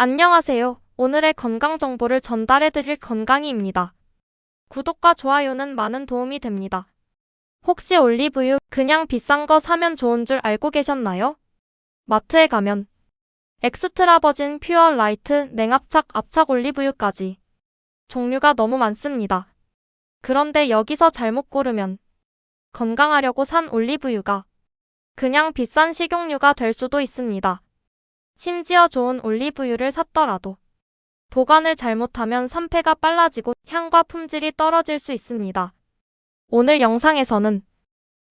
안녕하세요. 오늘의 건강 정보를 전달해드릴 건강이입니다. 구독과 좋아요는 많은 도움이 됩니다. 혹시 올리브유 그냥 비싼 거 사면 좋은 줄 알고 계셨나요? 마트에 가면 엑스트라 버진 퓨어 라이트 냉압착 압착 올리브유까지 종류가 너무 많습니다. 그런데 여기서 잘못 고르면 건강하려고 산 올리브유가 그냥 비싼 식용유가 될 수도 있습니다. 심지어 좋은 올리브유를 샀더라도 보관을 잘못하면 산패가 빨라지고 향과 품질이 떨어질 수 있습니다. 오늘 영상에서는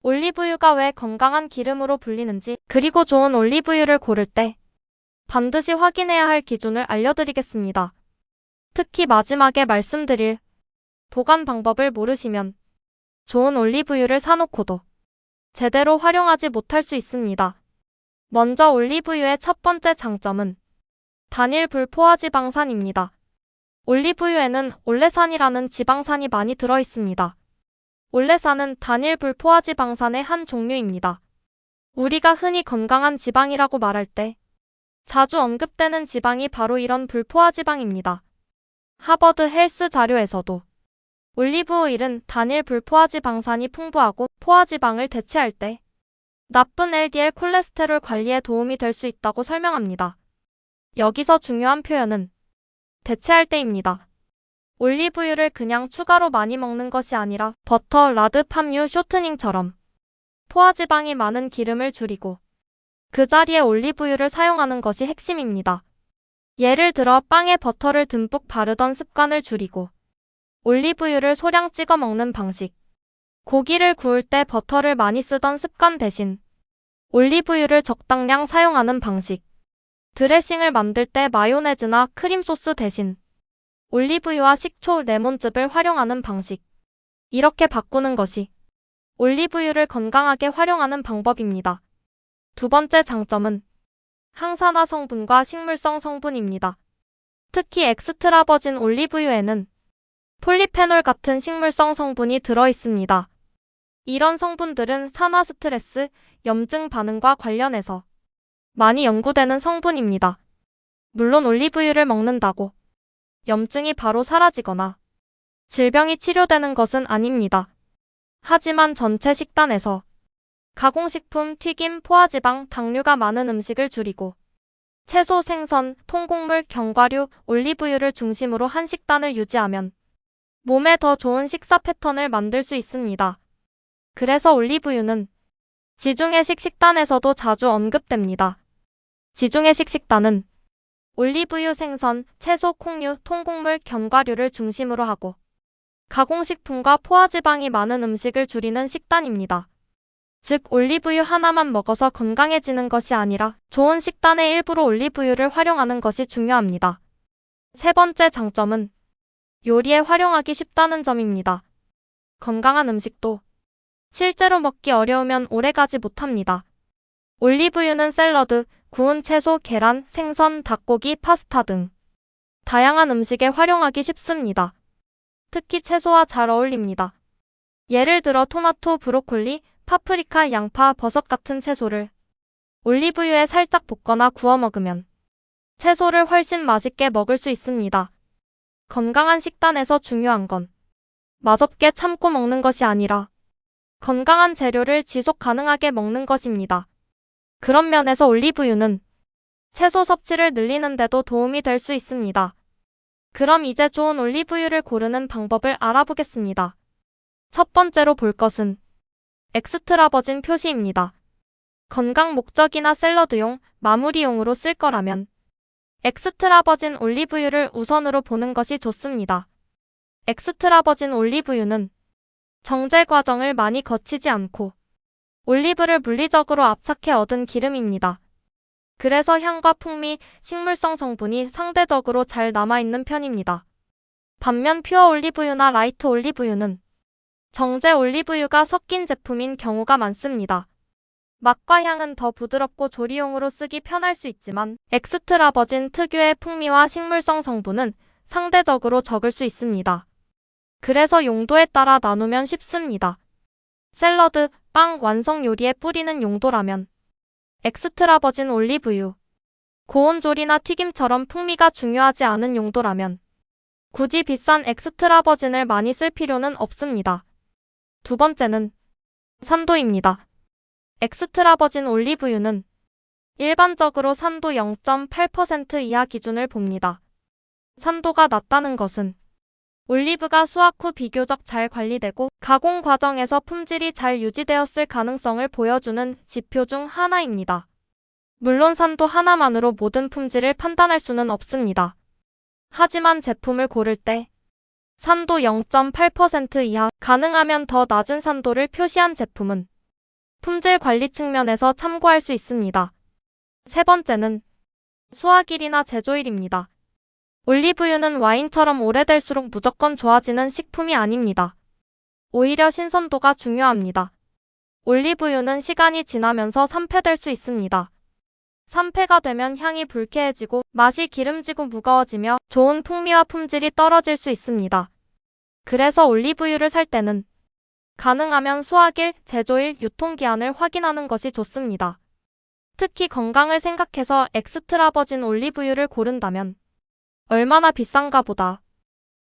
올리브유가 왜 건강한 기름으로 불리는지, 그리고 좋은 올리브유를 고를 때 반드시 확인해야 할 기준을 알려드리겠습니다. 특히 마지막에 말씀드릴 보관 방법을 모르시면 좋은 올리브유를 사놓고도 제대로 활용하지 못할 수 있습니다. 먼저 올리브유의 첫 번째 장점은 단일 불포화지방산입니다. 올리브유에는 올레산이라는 지방산이 많이 들어있습니다. 올레산은 단일 불포화지방산의 한 종류입니다. 우리가 흔히 건강한 지방이라고 말할 때 자주 언급되는 지방이 바로 이런 불포화지방입니다. 하버드 헬스 자료에서도 올리브 오일은 단일 불포화지방산이 풍부하고 포화지방을 대체할 때 나쁜 LDL 콜레스테롤 관리에 도움이 될 수 있다고 설명합니다. 여기서 중요한 표현은 대체할 때입니다. 올리브유를 그냥 추가로 많이 먹는 것이 아니라 버터, 라드, 팜유, 쇼트닝처럼 포화지방이 많은 기름을 줄이고 그 자리에 올리브유를 사용하는 것이 핵심입니다. 예를 들어 빵에 버터를 듬뿍 바르던 습관을 줄이고 올리브유를 소량 찍어 먹는 방식, 고기를 구울 때 버터를 많이 쓰던 습관 대신 올리브유를 적당량 사용하는 방식, 드레싱을 만들 때 마요네즈나 크림 소스 대신 올리브유와 식초, 레몬즙을 활용하는 방식, 이렇게 바꾸는 것이 올리브유를 건강하게 활용하는 방법입니다. 두 번째 장점은 항산화 성분과 식물성 성분입니다. 특히 엑스트라 버진 올리브유에는 폴리페놀 같은 식물성 성분이 들어있습니다. 이런 성분들은 산화 스트레스, 염증 반응과 관련해서 많이 연구되는 성분입니다. 물론 올리브유를 먹는다고 염증이 바로 사라지거나 질병이 치료되는 것은 아닙니다. 하지만 전체 식단에서 가공식품, 튀김, 포화지방, 당류가 많은 음식을 줄이고 채소, 생선, 통곡물, 견과류, 올리브유를 중심으로 한 식단을 유지하면 몸에 더 좋은 식사 패턴을 만들 수 있습니다. 그래서 올리브유는 지중해식 식단에서도 자주 언급됩니다. 지중해식 식단은 올리브유, 생선, 채소, 콩류, 통곡물, 견과류를 중심으로 하고 가공식품과 포화지방이 많은 음식을 줄이는 식단입니다. 즉, 올리브유 하나만 먹어서 건강해지는 것이 아니라 좋은 식단의 일부로 올리브유를 활용하는 것이 중요합니다. 세 번째 장점은 요리에 활용하기 쉽다는 점입니다. 건강한 음식도 실제로 먹기 어려우면 오래가지 못합니다. 올리브유는 샐러드, 구운 채소, 계란, 생선, 닭고기, 파스타 등 다양한 음식에 활용하기 쉽습니다. 특히 채소와 잘 어울립니다. 예를 들어 토마토, 브로콜리, 파프리카, 양파, 버섯 같은 채소를 올리브유에 살짝 볶거나 구워 먹으면 채소를 훨씬 맛있게 먹을 수 있습니다. 건강한 식단에서 중요한 건 맛없게 참고 먹는 것이 아니라 건강한 재료를 지속 가능하게 먹는 것입니다. 그런 면에서 올리브유는 채소 섭취를 늘리는 데도 도움이 될 수 있습니다. 그럼 이제 좋은 올리브유를 고르는 방법을 알아보겠습니다. 첫 번째로 볼 것은 엑스트라 버진 표시입니다. 건강 목적이나 샐러드용, 마무리용으로 쓸 거라면 엑스트라 버진 올리브유를 우선으로 보는 것이 좋습니다. 엑스트라 버진 올리브유는 정제 과정을 많이 거치지 않고 올리브를 물리적으로 압착해 얻은 기름입니다. 그래서 향과 풍미, 식물성 성분이 상대적으로 잘 남아있는 편입니다. 반면 퓨어 올리브유나 라이트 올리브유는 정제 올리브유가 섞인 제품인 경우가 많습니다. 맛과 향은 더 부드럽고 조리용으로 쓰기 편할 수 있지만 엑스트라 버진 특유의 풍미와 식물성 성분은 상대적으로 적을 수 있습니다. 그래서 용도에 따라 나누면 쉽습니다. 샐러드, 빵 완성 요리에 뿌리는 용도라면 엑스트라 버진 올리브유, 고온조리나 튀김처럼 풍미가 중요하지 않은 용도라면 굳이 비싼 엑스트라 버진을 많이 쓸 필요는 없습니다. 두 번째는 산도입니다. 엑스트라 버진 올리브유는 일반적으로 산도 0.8% 이하 기준을 봅니다. 산도가 낮다는 것은 올리브가 수확 후 비교적 잘 관리되고 가공 과정에서 품질이 잘 유지되었을 가능성을 보여주는 지표 중 하나입니다. 물론 산도 하나만으로 모든 품질을 판단할 수는 없습니다. 하지만 제품을 고를 때 산도 0.8% 이하, 가능하면 더 낮은 산도를 표시한 제품은 품질 관리 측면에서 참고할 수 있습니다. 세 번째는 수확일이나 제조일입니다. 올리브유는 와인처럼 오래될수록 무조건 좋아지는 식품이 아닙니다. 오히려 신선도가 중요합니다. 올리브유는 시간이 지나면서 산패될 수 있습니다. 산패가 되면 향이 불쾌해지고 맛이 기름지고 무거워지며 좋은 풍미와 품질이 떨어질 수 있습니다. 그래서 올리브유를 살 때는 가능하면 수확일, 제조일, 유통기한을 확인하는 것이 좋습니다. 특히 건강을 생각해서 엑스트라 버진 올리브유를 고른다면 얼마나 비싼가 보다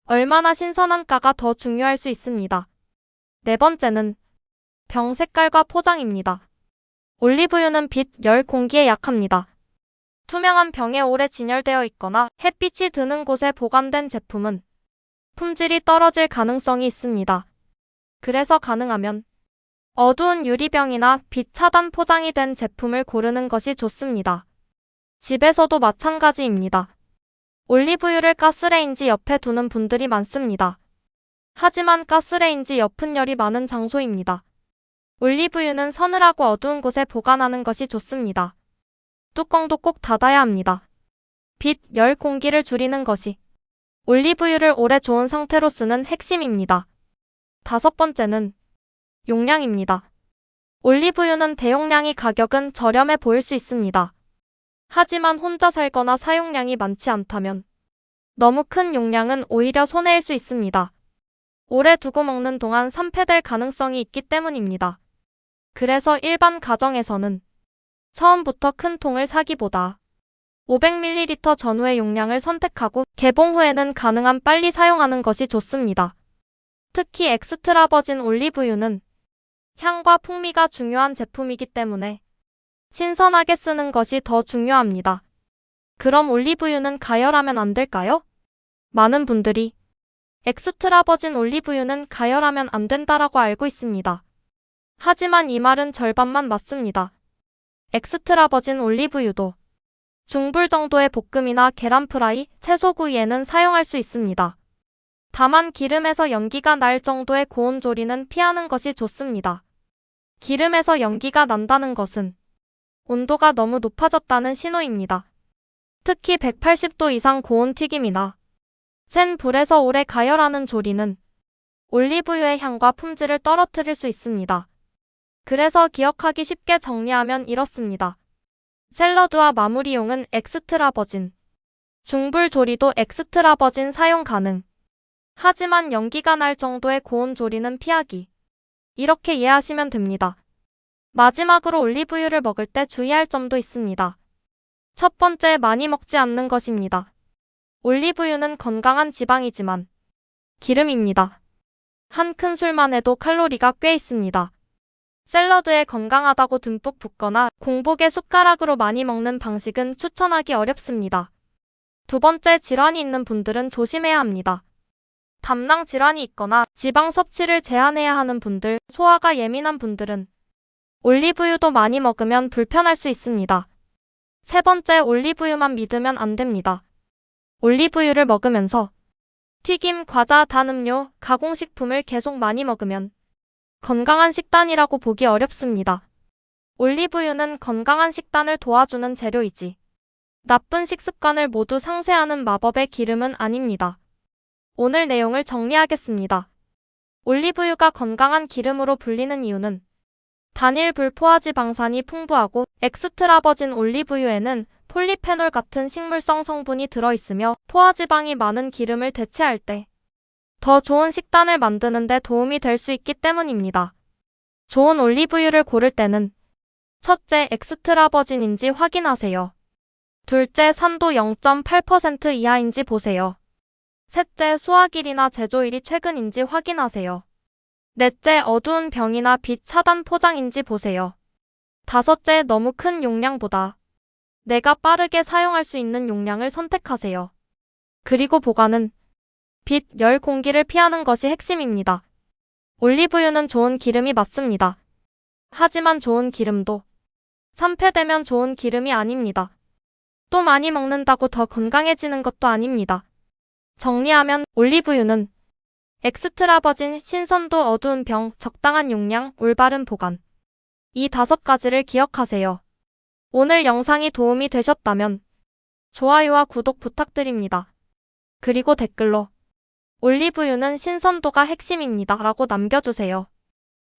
얼마나 신선한가가 더 중요할 수 있습니다. 네 번째는 병 색깔과 포장입니다. 올리브유는 빛, 열, 공기에 약합니다. 투명한 병에 오래 진열되어 있거나 햇빛이 드는 곳에 보관된 제품은 품질이 떨어질 가능성이 있습니다. 그래서 가능하면 어두운 유리병이나 빛 차단 포장이 된 제품을 고르는 것이 좋습니다. 집에서도 마찬가지입니다. 올리브유를 가스레인지 옆에 두는 분들이 많습니다. 하지만 가스레인지 옆은 열이 많은 장소입니다. 올리브유는 서늘하고 어두운 곳에 보관하는 것이 좋습니다. 뚜껑도 꼭 닫아야 합니다. 빛, 열, 공기를 줄이는 것이 올리브유를 오래 좋은 상태로 쓰는 핵심입니다. 다섯 번째는 용량입니다. 올리브유는 대용량이 가격은 저렴해 보일 수 있습니다. 하지만 혼자 살거나 사용량이 많지 않다면 너무 큰 용량은 오히려 손해일 수 있습니다. 오래 두고 먹는 동안 산패될 가능성이 있기 때문입니다. 그래서 일반 가정에서는 처음부터 큰 통을 사기보다 500ml 전후의 용량을 선택하고 개봉 후에는 가능한 빨리 사용하는 것이 좋습니다. 특히 엑스트라 버진 올리브유는 향과 풍미가 중요한 제품이기 때문에 신선하게 쓰는 것이 더 중요합니다. 그럼 올리브유는 가열하면 안 될까요? 많은 분들이 엑스트라 버진 올리브유는 가열하면 안 된다라고 알고 있습니다. 하지만 이 말은 절반만 맞습니다. 엑스트라 버진 올리브유도 중불 정도의 볶음이나 계란 프라이, 채소구이에는 사용할 수 있습니다. 다만 기름에서 연기가 날 정도의 고온 조리는 피하는 것이 좋습니다. 기름에서 연기가 난다는 것은 온도가 너무 높아졌다는 신호입니다. 특히 180도 이상 고온 튀김이나 센 불에서 오래 가열하는 조리는 올리브유의 향과 품질을 떨어뜨릴 수 있습니다. 그래서 기억하기 쉽게 정리하면 이렇습니다. 샐러드와 마무리용은 엑스트라 버진, 중불 조리도 엑스트라 버진 사용 가능. 하지만 연기가 날 정도의 고온 조리는 피하기. 이렇게 이해하시면 됩니다. 마지막으로 올리브유를 먹을 때 주의할 점도 있습니다. 첫 번째, 많이 먹지 않는 것입니다. 올리브유는 건강한 지방이지만 기름입니다. 한 큰술만 해도 칼로리가 꽤 있습니다. 샐러드에 건강하다고 듬뿍 붓거나 공복에 숟가락으로 많이 먹는 방식은 추천하기 어렵습니다. 두 번째, 질환이 있는 분들은 조심해야 합니다. 담낭 질환이 있거나 지방 섭취를 제한해야 하는 분들, 소화가 예민한 분들은 올리브유도 많이 먹으면 불편할 수 있습니다. 세 번째, 올리브유만 믿으면 안 됩니다. 올리브유를 먹으면서 튀김, 과자, 단 음료, 가공식품을 계속 많이 먹으면 건강한 식단이라고 보기 어렵습니다. 올리브유는 건강한 식단을 도와주는 재료이지 나쁜 식습관을 모두 상쇄하는 마법의 기름은 아닙니다. 오늘 내용을 정리하겠습니다. 올리브유가 건강한 기름으로 불리는 이유는 단일 불포화지방산이 풍부하고 엑스트라 버진 올리브유에는 폴리페놀 같은 식물성 성분이 들어있으며 포화지방이 많은 기름을 대체할 때 더 좋은 식단을 만드는 데 도움이 될 수 있기 때문입니다. 좋은 올리브유를 고를 때는 첫째, 엑스트라 버진인지 확인하세요. 둘째, 산도 0.8% 이하인지 보세요. 셋째, 수확일이나 제조일이 최근인지 확인하세요. 넷째, 어두운 병이나 빛 차단 포장인지 보세요. 다섯째, 너무 큰 용량보다 내가 빠르게 사용할 수 있는 용량을 선택하세요. 그리고 보관은 빛, 열, 공기를 피하는 것이 핵심입니다. 올리브유는 좋은 기름이 맞습니다. 하지만 좋은 기름도 산패되면 좋은 기름이 아닙니다. 또 많이 먹는다고 더 건강해지는 것도 아닙니다. 정리하면 올리브유는 엑스트라 버진, 신선도, 어두운 병, 적당한 용량, 올바른 보관. 이 5가지를 기억하세요. 오늘 영상이 도움이 되셨다면 좋아요와 구독 부탁드립니다. 그리고 댓글로 올리브유는 신선도가 핵심입니다 라고 남겨주세요.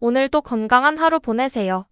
오늘도 건강한 하루 보내세요.